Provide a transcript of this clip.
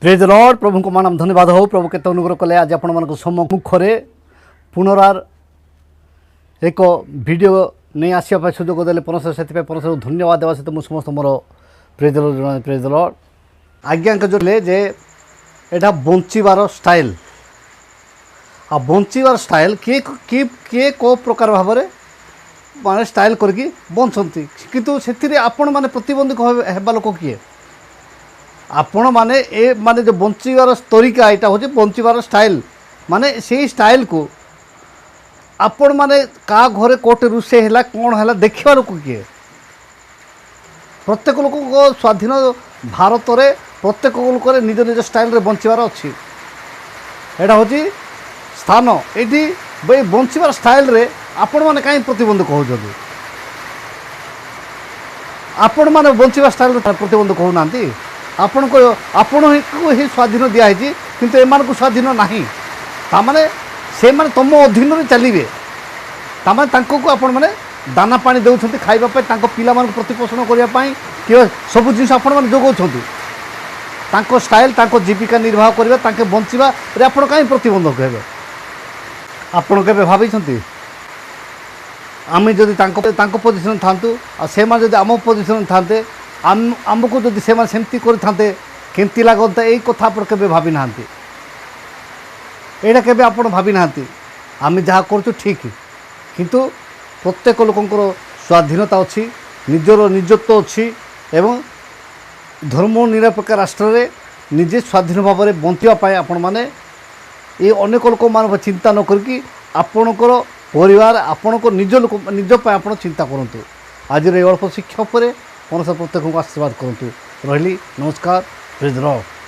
Praise Lord प्रभु को मान धन्यवाद हो प्रभु केत अनुग्रह कले आज आपण मान सम्मुखें पुनरार एक वीडियो नहीं आसपा सुजोग देले परमेश्वर से परमेश्वर धन्यवाद देवा सहित मुझे समस्त मोर प्रेज लॉर्ड आज्ञा जो जे एटा बंचार स्टाइल आ बंचार स्टाइल किए किए किए को प्रकार भाव में माने स्टाइल करके बंचती किंतु से आपण मैंने प्रतिबंधक हेबा लोक किए आपण माने ए माने जो बंचार तरीका यहाँ हूँ बंचार स्टाइल माने से स्टाइल को आपण माने का घरे कोटे रोषे है कौन है देखा लोक किए प्रत्येक लोक स्वाधीन भारत में प्रत्येक लोक निज निज स्टाइल रे बंचार अच्छी एटा हूँ स्थान ये बंचार स्टाइल रे आपण माने कहीं प्रतिबंधक होउछथि आपण माने बंचार स्टाइल रे प्रतिबंधक होना आपण को ही स्वाधीन दिखाई किंतु एमान को स्वाधीन नहीं तामाने से माने तुम अधीन रे चलिबे तामाने तांको को आपण माने दाना पानी देउछथि खाइबा पे तांको पिला मान प्रतिपोषण करिया पई कि सब जिनिस आपण माने जोगौछथि तांको स्टाइल तांको जीविका निर्वाह करिबा तांके बंचिबा रे आपण काई प्रतिबंधक हेबे आपण केबे भाबिछथि आम जदि पोजिशन था से आम पोजिशन थांते आमको जदि से सेमती करते केमती लगता यही कथा आप भावी ना यहाँ के आप भावी ना आम जहाँ कर ठीक किंतु प्रत्येक लोकंर स्वाधीनता अच्छी निजर निजत्व अच्छी एवं धर्म निरपेक्ष राष्ट्र में निजे स्वाधीन भाव में बंचापी आपण मैंने ये अनेक लोक मान चिंता न करके आपणकर परिवार आपण को निज लोक निज आप चिंता करूँ आज अल्प शिक्षा पर प्रत्येक को आशीर्वाद करूँ रही नमस्कार प्रेज लॉर्ड।